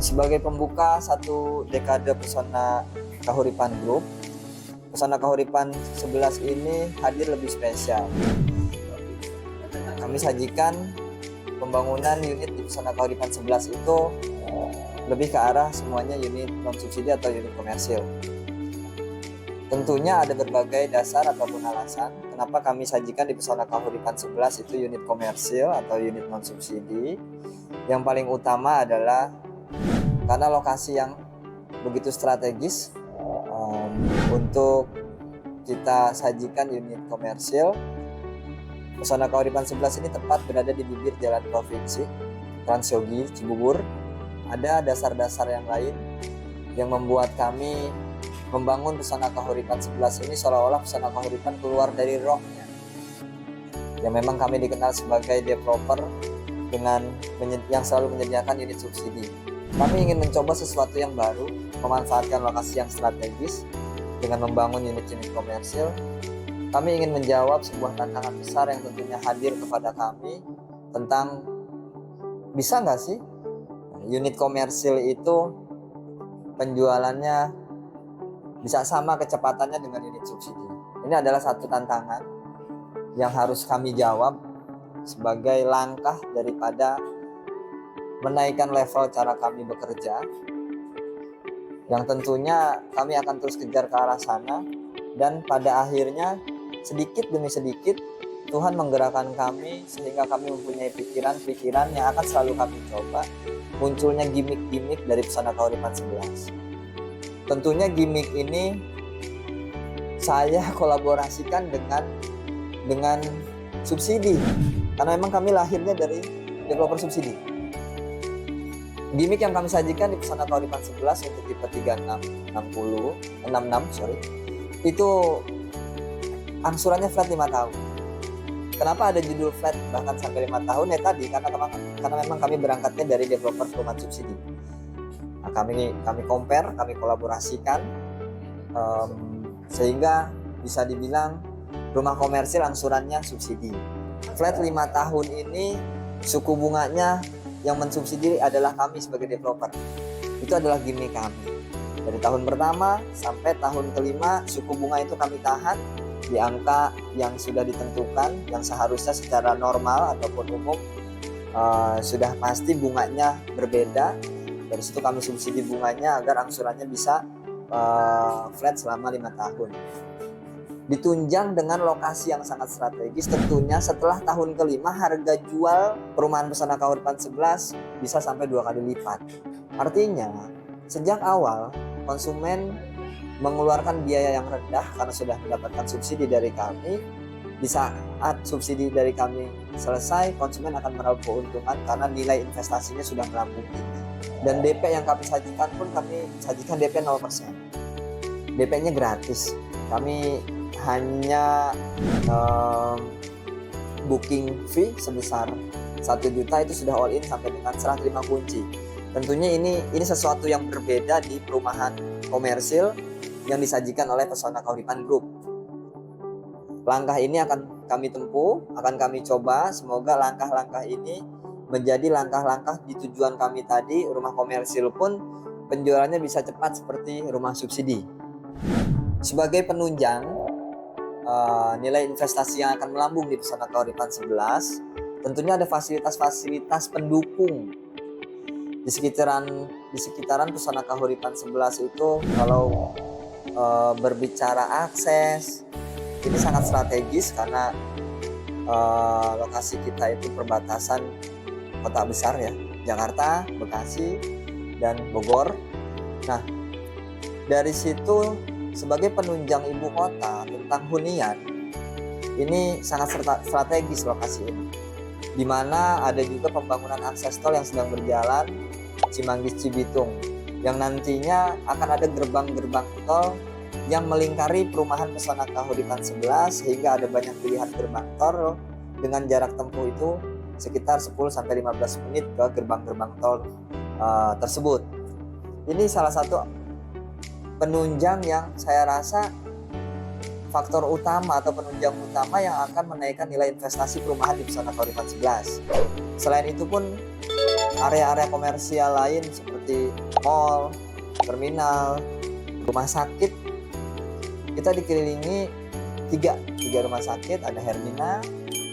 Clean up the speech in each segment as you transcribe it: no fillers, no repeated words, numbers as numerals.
Sebagai pembuka satu dekade Pesona Kahuripan Group, Pesona Kahuripan 11 ini hadir lebih spesial. Kami sajikan pembangunan unit di Pesona Kahuripan 11 itu lebih ke arah semuanya unit non-subsidi atau unit komersil. Tentunya ada berbagai dasar ataupun alasan kenapa kami sajikan di Pesona Kahuripan 11 itu unit komersil atau unit non-subsidi. Yang paling utama adalah karena lokasi yang begitu strategis untuk kita sajikan unit komersil. Pesona Kahuripan 11 ini tepat berada di bibir jalan provinsi Transyogi, Cibubur. Ada dasar-dasar yang lain yang membuat kami membangun Pesona Kahuripan 11 ini seolah-olah Pesona Kahuripan keluar dari rohnya. Yang memang kami dikenal sebagai developer yang selalu menyediakan unit subsidi. Kami ingin mencoba sesuatu yang baru, memanfaatkan lokasi yang strategis dengan membangun unit-unit komersil. Kami ingin menjawab sebuah tantangan besar yang tentunya hadir kepada kami tentang bisa nggak sih unit komersil itu penjualannya bisa sama kecepatannya dengan unit subsidi. Ini adalah satu tantangan yang harus kami jawab sebagai langkah daripada menaikkan level cara kami bekerja, yang tentunya kami akan terus kejar ke arah sana, dan pada akhirnya sedikit demi sedikit Tuhan menggerakkan kami sehingga kami mempunyai pikiran-pikiran yang akan selalu kami coba. Munculnya gimmick-gimmick dari Pesona Kahuripan 11. Tentunya gimmick ini saya kolaborasikan dengan subsidi, karena memang kami lahirnya dari developer subsidi. Gimmick yang kami sajikan di Pesona Kahuripan 11 untuk tipe 66 itu angsurannya flat 5 tahun. Kenapa ada judul flat bahkan sampai 5 tahun? Ya tadi karena memang kami berangkatnya dari developer perumahan subsidi. Nah, kami compare, kami kolaborasikan sehingga bisa dibilang rumah komersil angsurannya subsidi. Flat 5 tahun ini suku bunganya yang mensubsidi adalah kami sebagai developer. Itu adalah gimmick kami. Dari tahun pertama sampai tahun kelima suku bunga itu kami tahan di angka yang sudah ditentukan, yang seharusnya secara normal ataupun umum sudah pasti bunganya berbeda. Dari situ kami subsidi bunganya agar angsurannya bisa flat selama 5 tahun. Ditunjang dengan lokasi yang sangat strategis. Tentunya setelah tahun kelima harga jual perumahan Pesona Kahuripan 11 bisa sampai 2 kali lipat. Artinya sejak awal konsumen mengeluarkan biaya yang rendah karena sudah mendapatkan subsidi dari kami. Di saat subsidi dari kami selesai, konsumen akan meraup keuntungan karena nilai investasinya sudah melambung tinggi. Dan DP yang kami sajikan pun kami sajikan DP 0%. DP-nya gratis. Kami hanya booking fee sebesar 1 juta itu sudah all in sampai dengan serah terima kunci. Tentunya ini sesuatu yang berbeda di perumahan komersil yang disajikan oleh Pesona Kahuripan Group. Langkah ini akan kami tempuh, akan kami coba. Semoga langkah-langkah ini menjadi langkah-langkah di tujuan kami tadi. Rumah komersil pun penjualannya bisa cepat seperti rumah subsidi. Sebagai penunjang nilai investasi yang akan melambung di Pesona Kahuripan 11, tentunya ada fasilitas-fasilitas pendukung di sekitaran Pesona Kahuripan 11 itu. Kalau berbicara akses, ini sangat strategis karena lokasi kita itu perbatasan kota besar ya, Jakarta, Bekasi, dan Bogor. Nah, dari situ sebagai penunjang ibu kota tentang hunian, ini sangat strategis lokasi ini, di mana ada juga pembangunan akses tol yang sedang berjalan, Cimanggis Cibitung, yang nantinya akan ada gerbang-gerbang tol yang melingkari perumahan Pesona Kahuripan 11, sehingga ada banyak pilihan gerbang tol dengan jarak tempuh itu sekitar 10-15 menit ke gerbang-gerbang tol tersebut. Ini salah satu penunjang yang saya rasa faktor utama atau penunjang utama yang akan menaikkan nilai investasi perumahan di Pesona Kahuripan 11. Selain itu pun area-area komersial lain seperti mall, terminal, rumah sakit. Kita dikelilingi tiga rumah sakit, ada Hermina,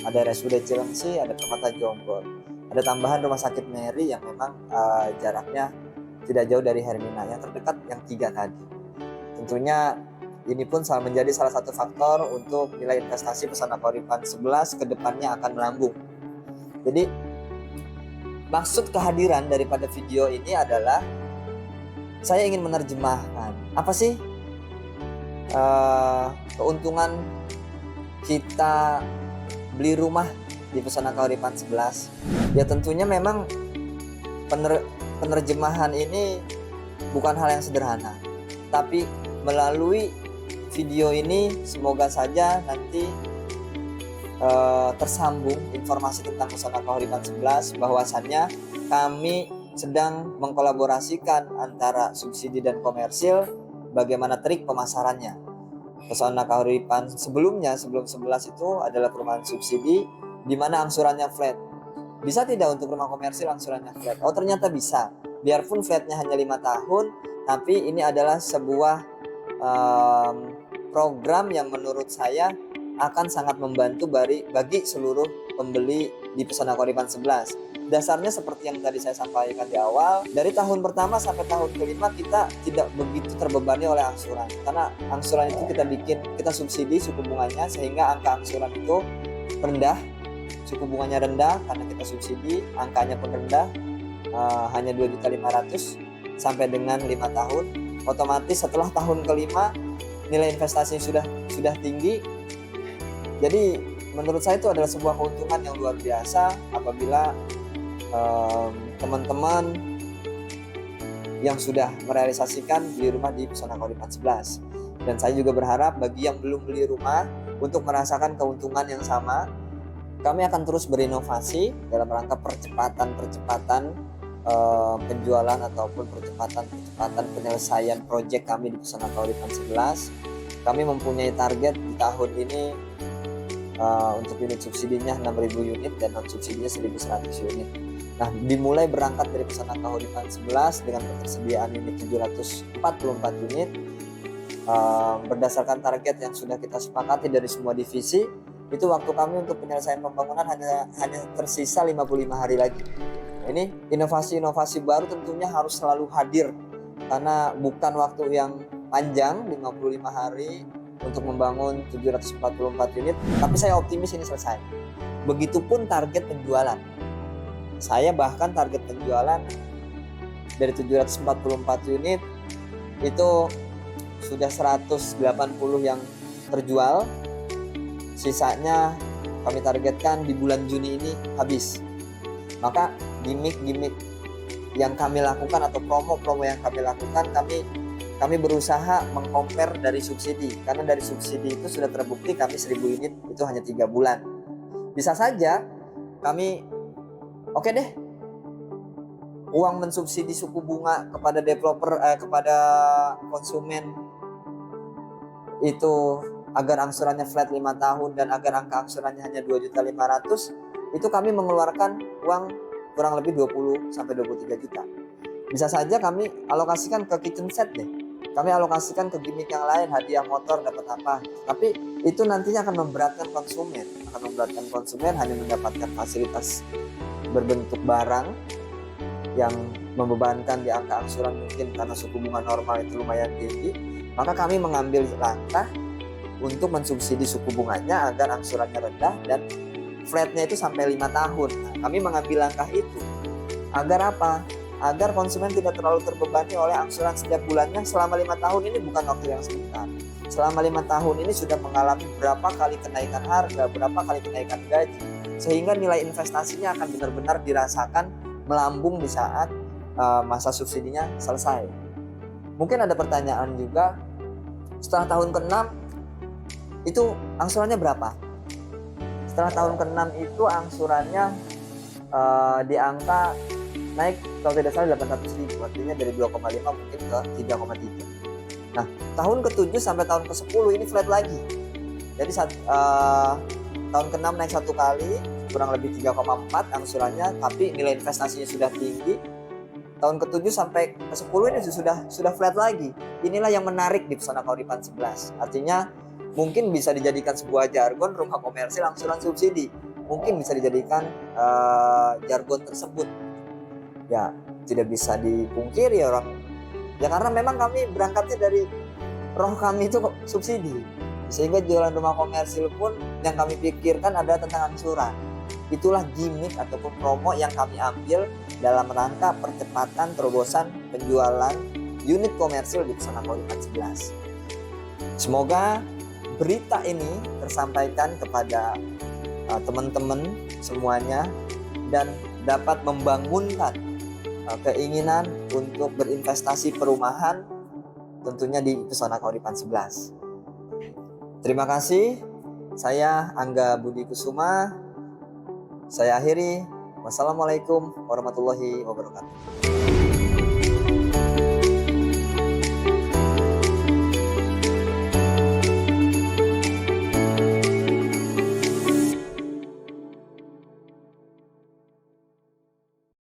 ada RSUD Cilengsi, ada Permata Jonggol. Ada tambahan rumah sakit Mary yang memang jaraknya tidak jauh dari Hermina, yang terdekat yang 3 tadi. Tentunya ini pun menjadi salah satu faktor untuk nilai investasi Pesona Kahuripan 11 ke depannya akan melambung. Jadi maksud kehadiran daripada video ini adalah saya ingin menerjemahkan apa sih keuntungan kita beli rumah di Pesona Kahuripan 11. Ya tentunya memang penerjemahan ini bukan hal yang sederhana, tapi melalui video ini semoga saja nanti tersambung informasi tentang Pesona Kahuripan 11, bahwasannya kami sedang mengkolaborasikan antara subsidi dan komersil, bagaimana trik pemasarannya. Pesona Kahuripan sebelum 11 itu adalah perumahan subsidi di mana angsurannya flat. Bisa tidak untuk rumah komersil angsurannya flat? Oh ternyata bisa. Biarpun flatnya hanya 5 tahun, tapi ini adalah sebuah program yang menurut saya akan sangat membantu bagi seluruh pembeli di Pesona Kahuripan 11. Dasarnya seperti yang tadi saya sampaikan di awal, dari tahun pertama sampai tahun kelima kita tidak begitu terbebani oleh angsuran, karena angsuran itu kita subsidi suku bunganya, sehingga angka angsuran itu rendah, suku bunganya rendah karena kita subsidi, angkanya pun rendah, hanya 2.500.000 sampai dengan 5 tahun. Otomatis setelah tahun kelima nilai investasi sudah tinggi. Jadi menurut saya itu adalah sebuah keuntungan yang luar biasa apabila teman-teman yang sudah merealisasikan beli rumah di Pesona Kahuripan 11. Dan saya juga berharap bagi yang belum beli rumah untuk merasakan keuntungan yang sama, kami akan terus berinovasi dalam rangka percepatan penjualan ataupun percepatan penyelesaian proyek kami di Pesona Kahuripan 11. Kami mempunyai target di tahun ini untuk unit subsidinya 6.000 unit dan non subsidinya 1.100 unit. Nah, dimulai berangkat dari Pesona Kahuripan 11 dengan ketersediaan unit 744 unit, berdasarkan target yang sudah kita sepakati dari semua divisi. Itu waktu kami untuk penyelesaian pembangunan hanya tersisa 55 hari lagi. Ini inovasi-inovasi baru tentunya harus selalu hadir, karena bukan waktu yang panjang 55 hari untuk membangun 744 unit, tapi saya optimis ini selesai. Begitupun target penjualan. Saya bahkan target penjualan dari 744 unit itu sudah 180 yang terjual. Sisanya kami targetkan di bulan Juni ini habis. Maka gimmick yang kami lakukan atau promo-promo yang kami lakukan, kami berusaha mengcompare dari subsidi, karena dari subsidi itu sudah terbukti kami 1000 unit itu hanya 3 bulan. Bisa saja kami oke deh, uang mensubsidi suku bunga kepada developer, kepada konsumen itu agar angsurannya flat 5 tahun dan agar angka angsurannya hanya 2.500.000, itu kami mengeluarkan uang kurang lebih 20-23 juta. Bisa saja kami alokasikan ke kitchen set deh. Kami alokasikan ke gimmick yang lain, hadiah motor dapat apa. Tapi itu nantinya akan memberatkan konsumen hanya mendapatkan fasilitas berbentuk barang yang membebankan di angka angsuran mungkin karena suku bunga normal itu lumayan tinggi. Maka kami mengambil langkah untuk mensubsidi suku bunganya agar angsurannya rendah dan flatnya itu sampai 5 tahun. Nah, kami mengambil langkah itu agar apa? Agar konsumen tidak terlalu terbebani oleh angsuran setiap bulannya. Selama 5 tahun ini bukan waktu yang sebentar. Selama 5 tahun ini sudah mengalami berapa kali kenaikan harga, berapa kali kenaikan gaji, sehingga nilai investasinya akan benar-benar dirasakan melambung di saat masa subsidinya selesai. Mungkin ada pertanyaan juga, setelah tahun ke-6 itu angsurannya berapa? Setelah tahun ke-6 itu angsurannya di angka naik kalau tidak salah 800.000, artinya dari 2,5 mungkin ke 3,3. Nah, tahun ke-7 sampai tahun ke-10 ini flat lagi. Jadi tahun ke-6 naik 1 kali, kurang lebih 3,4 angsurannya, tapi nilai investasinya sudah tinggi. Tahun ke-7 sampai ke-10 ini sudah flat lagi. Inilah yang menarik di Pesona Kahuripan 11. Artinya mungkin bisa dijadikan sebuah jargon rumah komersil angsuran subsidi. Mungkin bisa dijadikan jargon tersebut. Ya, tidak bisa dipungkiri orang. Ya karena memang kami berangkatnya dari roh kami itu subsidi. Sehingga jualan rumah komersil pun yang kami pikirkan adalah tentang angsuran. Itulah gimmick ataupun promo yang kami ambil dalam rangka percepatan terobosan penjualan unit komersil di Pesona Kahuripan 11. Semoga berita ini tersampaikan kepada teman-teman semuanya dan dapat membangunkan keinginan untuk berinvestasi perumahan tentunya di Pesona Kahuripan 11. Terima kasih. Saya Angga Budi Kusuma. Saya akhiri. Wassalamualaikum warahmatullahi wabarakatuh.